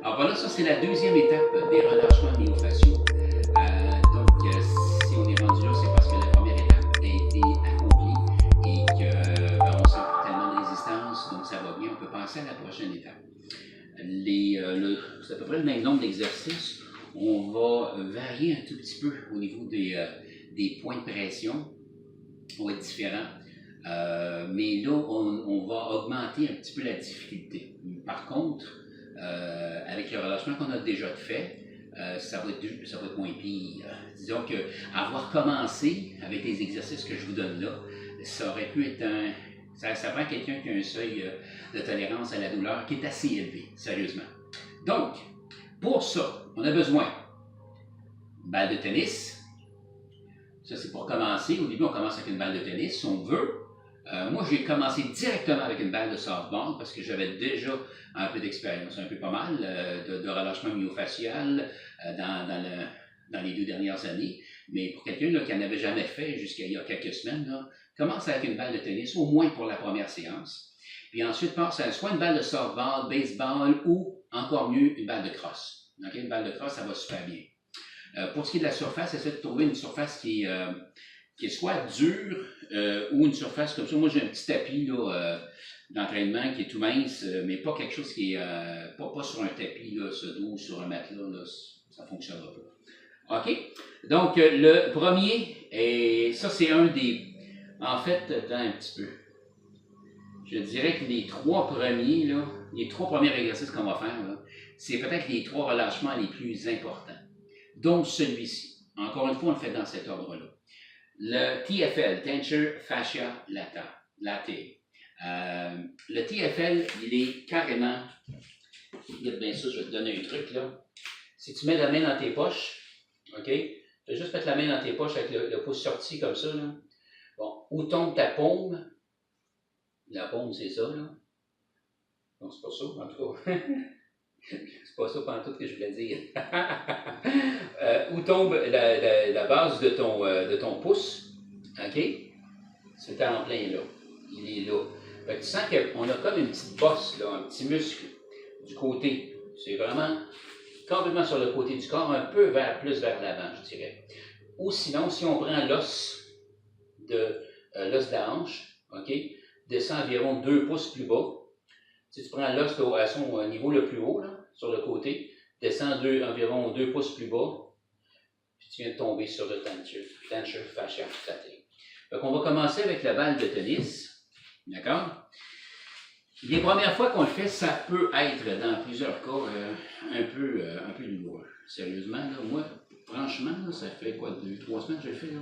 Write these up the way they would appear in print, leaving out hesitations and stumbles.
Alors voilà, ça c'est la deuxième étape des relâchements myofasciaux. Si on est rendu là, c'est parce que la première étape a été accomplie et qu'on sent plus tellement de résistance, donc ça va bien, on peut passer à la prochaine étape. C'est à peu près le même nombre d'exercices. On va varier un tout petit peu au niveau des points de pression. On va être différent. Mais là, on va augmenter un petit peu la difficulté. Par contre, avec le relâchement qu'on a déjà fait, ça va être moins pire. Disons qu'avoir commencé avec les exercices que je vous donne là, ça aurait pu être ça prend quelqu'un qui a un seuil de tolérance à la douleur qui est assez élevé, sérieusement. Donc, pour ça, on a besoin d'une balle de tennis. Ça, c'est pour commencer. Au début, on commence avec une balle de tennis, si on veut. Moi, j'ai commencé directement avec une balle de softball parce que j'avais déjà un peu d'expérience, un peu pas mal, de relâchement myofascial dans les 2 dernières années. Mais pour quelqu'un qui n'en avait jamais fait jusqu'à il y a quelques semaines, là, commence avec une balle de tennis, au moins pour la première séance. Puis ensuite, passe à soit une balle de softball, baseball ou, encore mieux, une balle de crosse. Okay? Une balle de crosse, ça va super bien. Pour ce qui est de la surface, essayez de trouver une surface qui est soit dure ou une surface comme ça. Moi, j'ai un petit tapis d'entraînement qui est tout mince, mais pas quelque chose qui est pas sur un tapis, là, ou sur un matelas, là, ça ne fonctionnera pas. OK? Donc, le premier, et ça, c'est un des... En fait, attends un petit peu. Je dirais que les 3 premiers, là, les 3 premiers exercices qu'on va faire, c'est peut-être les 3 relâchements les plus importants. Donc, celui-ci. Encore une fois, on le fait dans cet ordre-là. Le TFL, Tension Fascia Lata. Le TFL, il est carrément... Regarde bien ça, je vais te donner un truc, là. Si tu mets la main dans tes poches, OK? Tu vas juste mettre la main dans tes poches avec le pouce sorti comme ça, là. Bon, où tombe ta paume? La paume, c'est ça, là. Donc, c'est pas ça, en tout cas. C'est pas ça pantoute que je voulais dire. Où tombe la base de ton pouce, OK? C'est en plein là. Il est là. Fait que tu sens qu'on a comme une petite bosse, là, un petit muscle du côté. C'est vraiment complètement sur le côté du corps, un peu plus vers l'avant, je dirais. Ou sinon, si on prend l'os de la hanche, OK? Descend environ 2 pouces plus bas. Si tu prends l'os à son niveau le plus haut, là, sur le côté, descend environ 2 pouces plus bas, puis tu viens de tomber sur le tension fascia lata. Donc, on va commencer avec la balle de tennis. D'accord? Les premières fois qu'on le fait, ça peut être, dans plusieurs cas, un peu douloureux. Sérieusement, là, moi, franchement, là, ça fait quoi, 2-3 semaines que je le fais, là?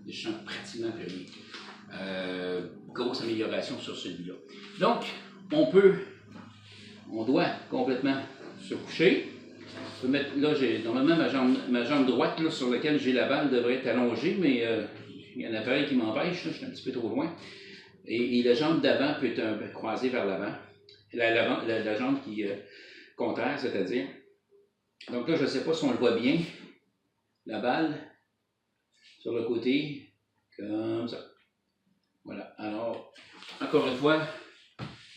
Je sens pratiquement plus rien. Grosse amélioration sur celui-là. Donc, on doit complètement se coucher. Je peux mettre, là, normalement, ma jambe droite là, sur laquelle j'ai la balle devrait être allongée, mais il y a un appareil qui m'empêche, je suis un petit peu trop loin. Et la jambe d'avant peut être un peu croisée vers l'avant. La jambe qui est contraire, c'est-à-dire. Donc là, je ne sais pas si on le voit bien. La balle sur le côté, comme ça. Voilà. Alors, encore une fois,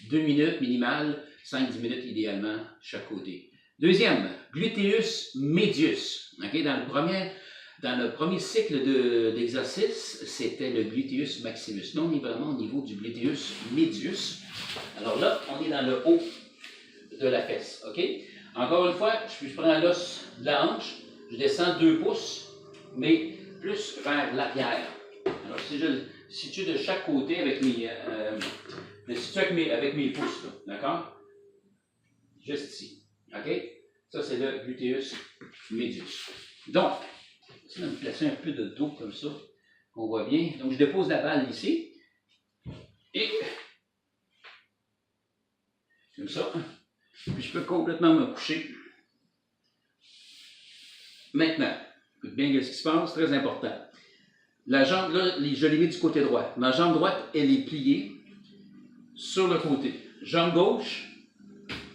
2 minutes minimales, 5-10 minutes idéalement, chaque côté. Deuxième, gluteus medius. Okay? Dans le premier cycle d'exercice, c'était le gluteus maximus. Là, on est vraiment au niveau du gluteus medius. Alors là, on est dans le haut de la fesse. OK? Encore une fois, je prends l'os de la hanche, je descends 2 pouces, mais plus vers l'arrière. Alors, si je le situe de chaque côté avec mes pouces, d'accord? Juste ici. OK? Ça, c'est le gluteus medius. Donc, je vais me placer un peu de dos comme ça, qu'on voit bien. Donc, je dépose la balle ici. Et, comme ça. Puis, je peux complètement me coucher. Maintenant, écoute bien ce qui se passe, très important. La jambe, là, je l'ai mis du côté droit. Ma jambe droite, elle est pliée sur le côté. Jambe gauche,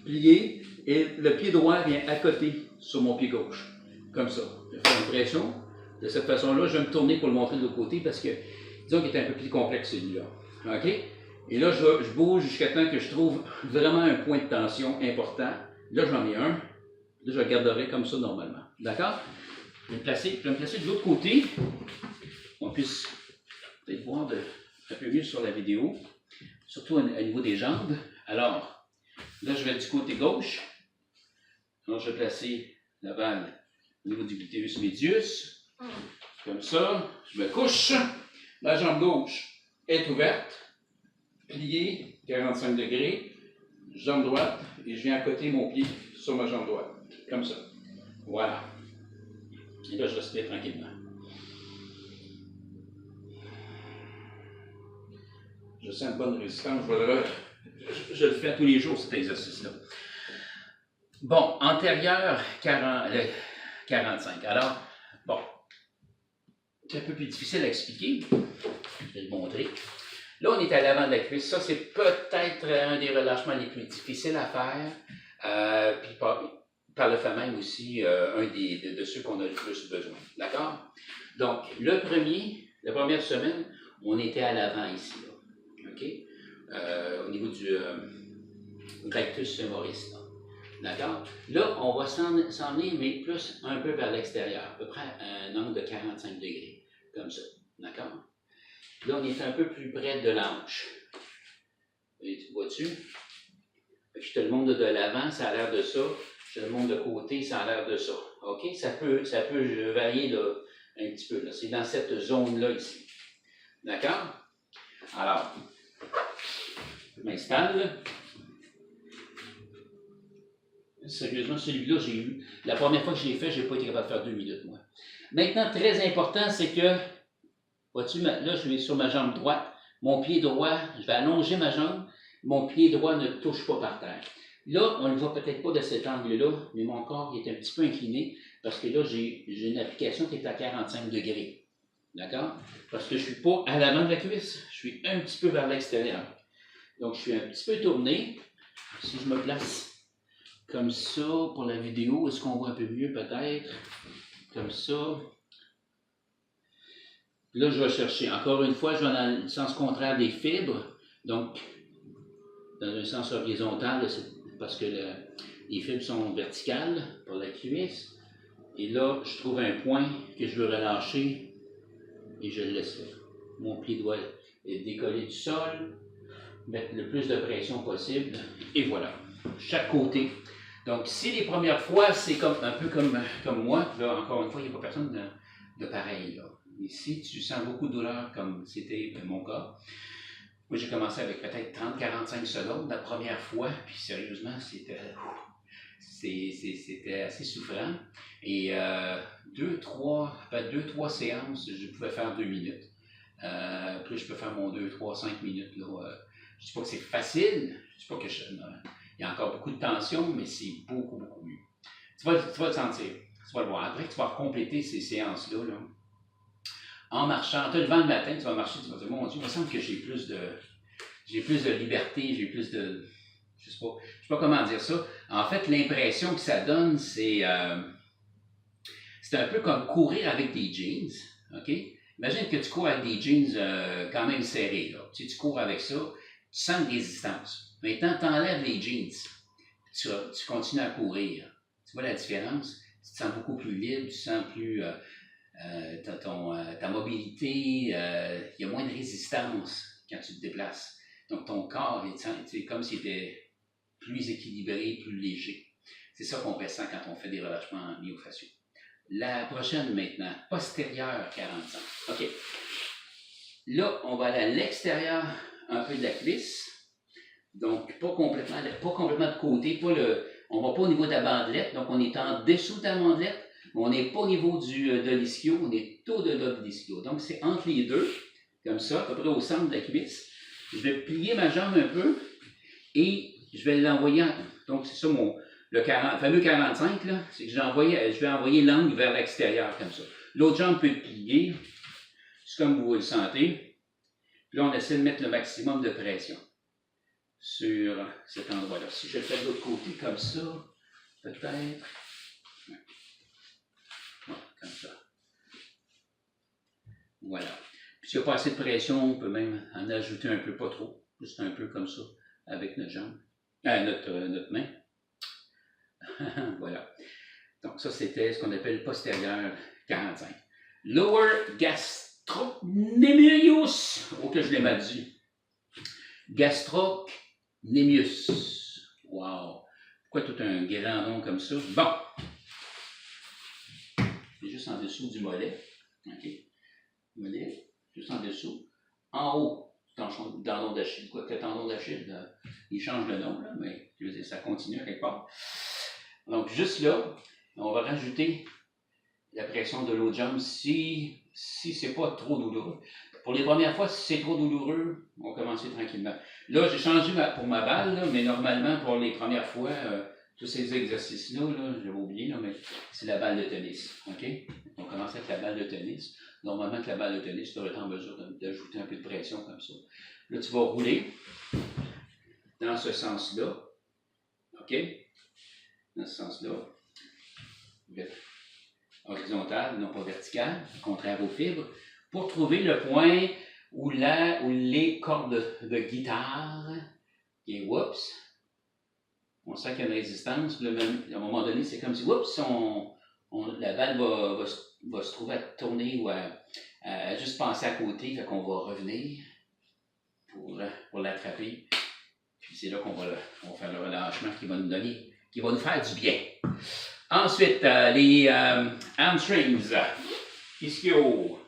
pliée, et le pied droit vient à côté sur mon pied gauche. Comme ça. Je fais une pression. De cette façon-là, je vais me tourner pour le montrer de l'autre côté parce que, disons qu'il est un peu plus complexe celui-là. OK? Et là, je bouge jusqu'à temps que je trouve vraiment un point de tension important. Là, j'en ai un. Là, je le garderai comme ça normalement. D'accord? Je vais me placer de l'autre côté. On puisse peut-être voir un peu mieux sur la vidéo. Surtout au niveau des jambes. Alors, là, je vais du côté gauche. Alors, je vais placer la balle au niveau du gluteus medius. Comme ça. Je me couche. La jambe gauche est ouverte. Pliée, 45 degrés. Jambe droite. Et je viens accoter mon pied sur ma jambe droite. Comme ça. Voilà. Et là, je respire tranquillement. Je sens une bonne résistance. Je le fais tous les jours, cet exercice-là. Bon, antérieur 45. Alors, bon, c'est un peu plus difficile à expliquer. Je vais le montrer. Là, on est à l'avant de la cuisse. Ça, c'est peut-être un des relâchements les plus difficiles à faire. Puis par le fait même aussi, un de ceux qu'on a le plus besoin. D'accord? Donc, la première semaine, on était à l'avant ici. Là. OK? Au niveau du rectus femoris. D'accord? Là, on va s'en aller, mais plus un peu vers l'extérieur, à peu près à un angle de 45 degrés, comme ça. D'accord? Là, on est un peu plus près de l'hanche. Tu vois-tu? Je te le montre de l'avant, ça a l'air de ça. Je te le montre de côté, ça a l'air de ça. OK? Ça peut varier là, un petit peu. C'est dans cette zone-là ici. D'accord? Alors, je m'installe. Sérieusement, celui-là, j'ai eu. La première fois que je l'ai fait, je n'ai pas été capable de faire 2 minutes, moi. Maintenant, très important, c'est que, vois-tu, là, je vais sur ma jambe droite. Mon pied droit, je vais allonger ma jambe. Mon pied droit ne touche pas par terre. Là, on ne le voit peut-être pas de cet angle-là, mais mon corps est un petit peu incliné parce que là, j'ai une application qui est à 45 degrés. D'accord? Parce que je ne suis pas à l'avant de la cuisse, je suis un petit peu vers l'extérieur. Donc, je suis un petit peu tourné. Si je me place comme ça pour la vidéo, est-ce qu'on voit un peu mieux peut-être? Comme ça. Là, je vais chercher. Encore une fois, je vais dans le sens contraire des fibres. Donc, dans un sens horizontal, c'est parce que les fibres sont verticales pour la cuisse. Et là, je trouve un point que je veux relâcher et je le laisse faire. Mon pied doit être décollé du sol, mettre le plus de pression possible. Et voilà. Chaque côté. Donc, si les premières fois, c'est un peu comme moi, là, encore une fois, il n'y a pas personne de pareil. Là. Ici, tu sens beaucoup de douleur comme c'était mon cas. Moi, j'ai commencé avec peut-être 30-45 secondes la première fois, puis sérieusement, c'était assez souffrant. Et 2-3 séances, je pouvais faire 2 minutes. Puis je peux faire mon 2-3-5 minutes. Là. Je ne dis pas que c'est facile, je ne dis pas que il y a encore beaucoup de tension, mais c'est beaucoup, beaucoup mieux. Tu vas le sentir, tu vas le voir. Après que tu vas compléter ces séances-là, là, en marchant, te levant le matin, tu vas marcher, tu vas dire, mon Dieu, il me semble que j'ai plus de liberté, j'ai plus de... Je sais pas comment dire ça. En fait, l'impression que ça donne, c'est un peu comme courir avec des jeans, OK? Imagine que tu cours avec des jeans quand même serrés, là. Tu cours avec ça, tu sens une résistance. Maintenant, tu enlèves les jeans, tu continues à courir. Tu vois la différence? Tu te sens beaucoup plus libre, tu te sens plus... ta mobilité, il y a moins de résistance quand tu te déplaces. Donc, ton corps est comme s'il était plus équilibré, plus léger. C'est ça qu'on ressent quand on fait des relâchements myofasciaux. La prochaine maintenant, postérieure 45. OK. Là, on va aller à l'extérieur un peu de la cuisse. Donc, pas complètement de côté. On ne va pas au niveau de la bandelette. Donc, on est en dessous de la bandelette. On n'est pas au niveau de l'ischio, on est au-delà de l'ischio. Donc, c'est entre les deux, comme ça, à peu près au centre de la cuisse. Je vais plier ma jambe un peu et je vais l'envoyer. Donc, c'est ça le fameux 45, là, c'est que je vais envoyer l'angle vers l'extérieur, comme ça. L'autre jambe peut être pliée, c'est comme vous le sentez. Puis là, on essaie de mettre le maximum de pression sur cet endroit-là. Si je le fais de l'autre côté, comme ça, peut-être. Comme ça. Voilà. Puis s'il n'y a pas assez de pression, on peut même en ajouter un peu, pas trop. Juste un peu comme ça, avec notre jambe. Notre main. Voilà. Donc, ça, c'était ce qu'on appelle postérieur 45. Lower gastrocnemius. Oh, que je l'ai mal dit. Gastrocnemius. Wow. Pourquoi tout un grand nom comme ça? Bon. C'est juste en dessous du mollet. OK. Mollet, juste en dessous. En haut, tendon d'Achille. Quoi que le tendon d'Achille, il change de nom, là, mais je veux dire, ça continue à quelque part. Donc, juste là, on va rajouter la pression de l'eau de jambe si c'est pas trop douloureux. Pour les premières fois, si c'est trop douloureux, on va commencer tranquillement. Là, j'ai changé pour ma balle, là, mais normalement, pour les premières fois, tous ces exercices-là, j'avais oublié, là, mais c'est la balle de tennis. OK? On commence avec la balle de tennis. Normalement, avec la balle de tennis, tu aurais été en mesure d'ajouter un peu de pression comme ça. Là, tu vas rouler dans ce sens-là. OK? Dans ce sens-là. Horizontal, non pas vertical, contraire aux fibres, pour trouver le point où les cordes de guitare, et whoops, on sent qu'il y a une résistance, puis à un moment donné, c'est comme si, whoops, la balle va se trouver à tourner ou à juste passer à côté, fait qu'on va revenir pour l'attraper, puis c'est là qu'on va faire le relâchement qui va nous faire du bien. Ensuite, les hamstrings, ischio.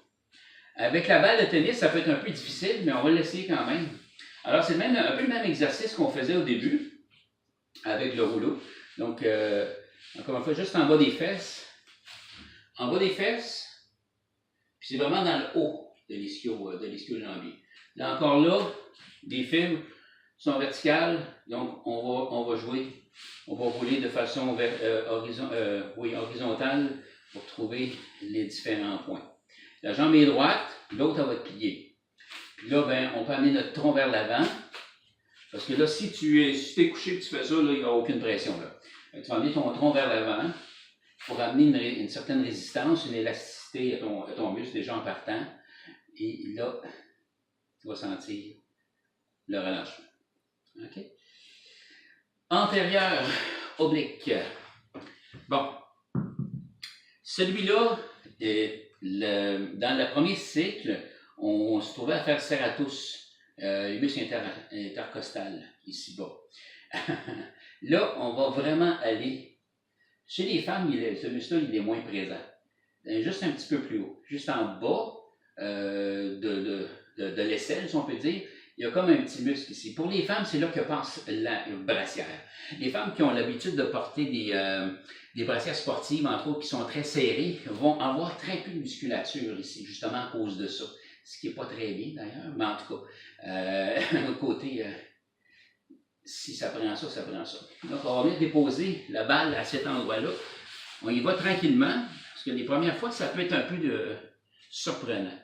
Avec la balle de tennis, ça peut être un peu difficile, mais on va l'essayer quand même. Alors, c'est un peu le même exercice qu'on faisait au début avec le rouleau. Donc, encore une fois, juste en bas des fesses. En bas des fesses, puis c'est vraiment dans le haut de l'ischio-jambier. Là, encore là, des fibres sont verticales, donc on va rouler de façon horizontale pour trouver les différents points. La jambe est droite, l'autre elle va être pliée. Puis là, on peut amener notre tronc vers l'avant, parce que là, si tu es couché et que tu fais ça, là, il n'y aura aucune pression. Là. Tu vas amener ton tronc vers l'avant pour amener une certaine résistance, une élasticité à ton muscle déjà en partant. Et là, tu vas sentir le relâchement. OK? Antérieur oblique. Bon. Celui-là, dans le premier cycle, on se trouvait à faire serratus, les muscles intercostales, ici-bas. Là, on va vraiment aller. Chez les femmes, ce muscle-là, il est moins présent. Juste un petit peu plus haut. Juste en bas de l'aisselle, si on peut dire, il y a comme un petit muscle ici. Pour les femmes, c'est là que passe la brassière. Les femmes qui ont l'habitude de porter des brassières sportives, entre autres, qui sont très serrées, vont avoir très peu de musculature ici, justement à cause de ça. Ce qui n'est pas très bien d'ailleurs, mais en tout cas, d'un autre côté, si ça prend ça, ça prend ça. Donc, on va venir déposer la balle à cet endroit-là. On y va tranquillement, parce que les premières fois, ça peut être un peu surprenant.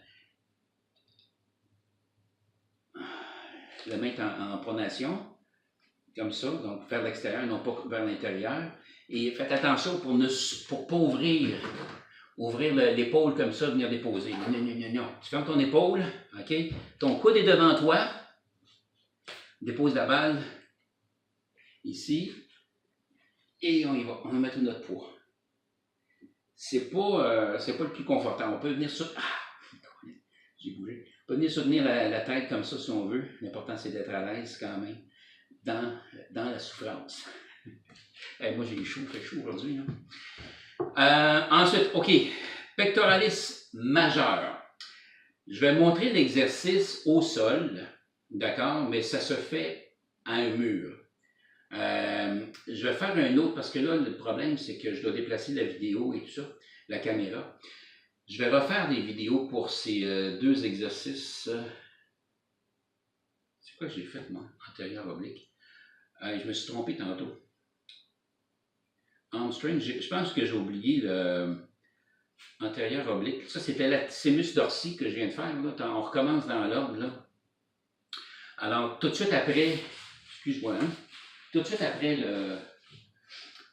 La main est en pronation, comme ça, donc vers l'extérieur, non pas vers l'intérieur. Et faites attention pour ne pas ouvrir l'épaule comme ça, venir déposer. Non, non, non, non. Tu fermes ton épaule, OK? Ton coude est devant toi. Dépose la balle ici. Et on y va. On va mettre notre poids. C'est pas le plus confortable. On peut venir sur... j'ai bougé. On peut venir soutenir la tête comme ça si on veut. L'important, c'est d'être à l'aise quand même dans la souffrance. Moi, j'ai chaud, il fait chaud aujourd'hui. Ensuite, OK. Pectoralis majeur. Je vais montrer l'exercice au sol, d'accord, mais ça se fait à un mur. Je vais faire un autre parce que là, le problème, c'est que je dois déplacer la vidéo et tout ça, la caméra. Je vais refaire des vidéos pour ces deux exercices. C'est quoi que j'ai fait, moi? Antérieur oblique. Je me suis trompé tantôt. Hamstring, je pense que j'ai oublié le antérieur oblique. Ça, c'était la thymus dorsi que je viens de faire. Là. On recommence dans l'ordre. Là. Alors, tout de suite après, excuse-moi, tout de suite après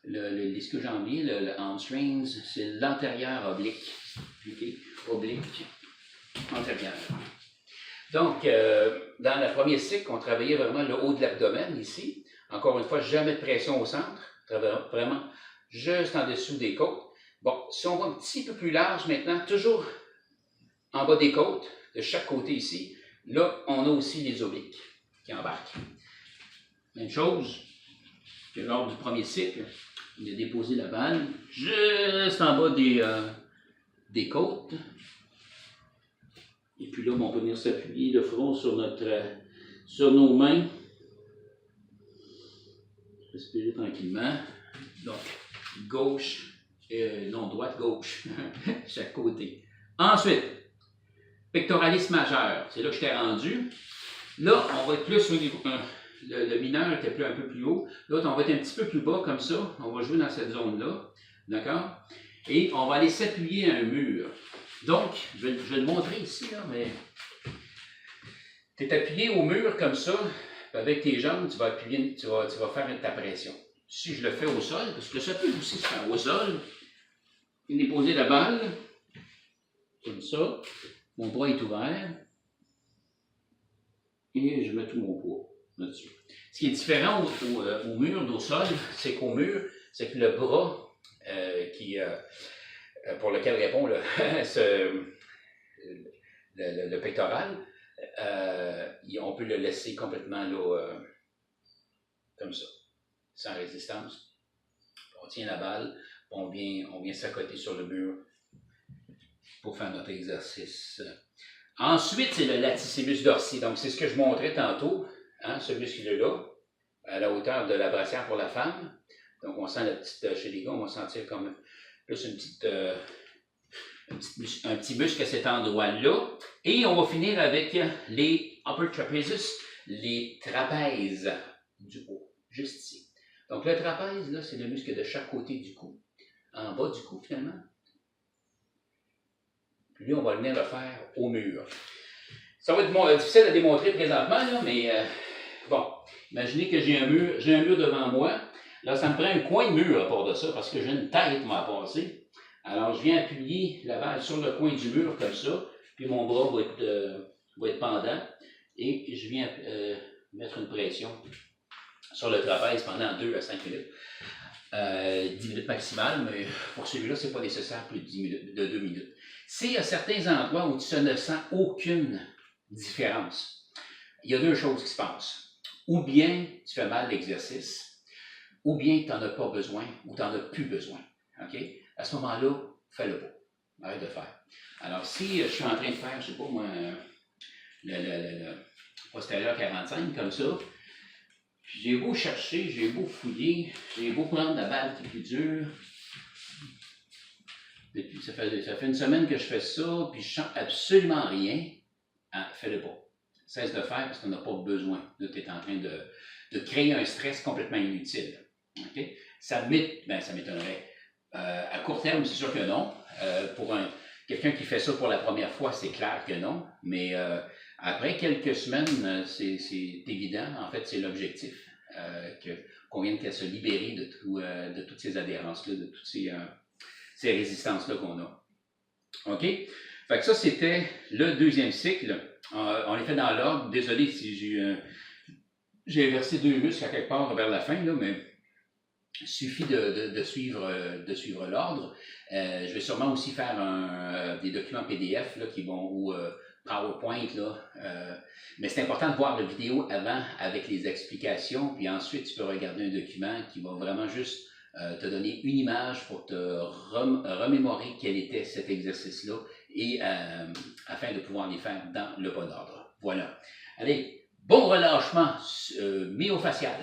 l'ischio-jambier, le hamstrings, c'est l'antérieur oblique. Okay? Oblique, antérieur. Donc, dans le premier cycle, on travaillait vraiment le haut de l'abdomen ici. Encore une fois, jamais de pression au centre. Vraiment juste en dessous des côtes. Bon, si on va un petit peu plus large maintenant, toujours en bas des côtes, de chaque côté ici, là, on a aussi les obliques qui embarquent. Même chose que lors du premier cycle, on a déposé la balle juste en bas des côtes. Et puis là, on peut venir s'appuyer le front sur nos mains. Respirer tranquillement. Donc, gauche, non, droite, gauche, chaque côté. Ensuite, pectoralis majeur, c'est là que je t'ai rendu. Là, on va être plus au niveau, le mineur était un peu plus haut. L'autre, on va être un petit peu plus bas, comme ça. On va jouer dans cette zone-là, d'accord? Et on va aller s'appuyer à un mur. Donc, je vais le montrer ici, là, mais tu es appuyé au mur comme ça, avec tes jambes, tu vas faire ta pression. Si je le fais au sol, parce que ça peut aussi se faire au sol, déposer la balle, comme ça, mon bras est ouvert, et je mets tout mon poids là-dessus. Ce qui est différent au mur, au sol, c'est qu'au mur, c'est que le bras pour lequel répond le pectoral, on peut le laisser complètement là, comme ça, sans résistance. On tient la balle, on vient s'accoter sur le mur pour faire notre exercice. Ensuite, c'est le latissimus dorsi. Donc, c'est ce que je montrais tantôt, hein, ce muscle-là, à la hauteur de la brassière pour la femme. Donc, on sent chez les gars, on va sentir comme plus un petit muscle à cet endroit-là. Et on va finir avec les upper trapezius, les trapèzes du haut, juste ici. Donc, le trapèze, là, c'est le muscle de chaque côté du cou, en bas du cou, finalement. Puis lui, on va venir le faire au mur. Ça va être difficile à démontrer présentement, là, mais bon, imaginez que j'ai un mur devant moi. Là, ça me prend un coin de mur à part de ça, parce que j'ai une tête à passer. Alors, je viens appuyer la balle sur le coin du mur, comme ça, puis mon bras va être pendant, et je viens mettre une pression sur le trapèze pendant 2 à 5 minutes. 10 minutes maximales, mais pour celui-là, ce n'est pas nécessaire plus de 2 minutes. S'il y a certains endroits où tu ne sens aucune différence, il y a 2 choses qui se passent. Ou bien tu fais mal l'exercice, ou bien tu n'en as pas besoin, ou tu n'en as plus besoin. Okay? À ce moment-là, fais-le pas. Arrête de faire. Alors, si je suis en train de faire, je ne sais pas moi, le postérieur 45, comme ça, j'ai beau chercher, j'ai beau fouiller, j'ai beau prendre la balle qui est plus dure. Depuis, ça fait une semaine que je fais ça, puis je sens absolument rien. Ah, fais-le pas. Cesse de faire parce qu'on n'a pas besoin. Tu es en train de créer un stress complètement inutile. Okay? Ça m'étonnerait. À court terme, c'est sûr que non. Pour quelqu'un qui fait ça pour la première fois, c'est clair que non. Mais après quelques semaines, c'est évident. En fait, c'est l'objectif. Qu'on vienne qu'à se libérer de toutes ces adhérences-là, de toutes ces résistances-là qu'on a. OK? Fait que ça, c'était le deuxième cycle. On les fait dans l'ordre. Désolé si j'ai inversé 2 muscles à quelque part vers la fin, là, mais il suffit de suivre l'ordre. Je vais sûrement aussi faire des documents PDF là, ou PowerPoint. Là, mais c'est important de voir la vidéo avant avec les explications, puis ensuite tu peux regarder un document qui va vraiment juste te donner une image pour te remémorer quel était cet exercice-là et afin de pouvoir les faire dans le bon ordre. Voilà. Allez, bon relâchement myofascial.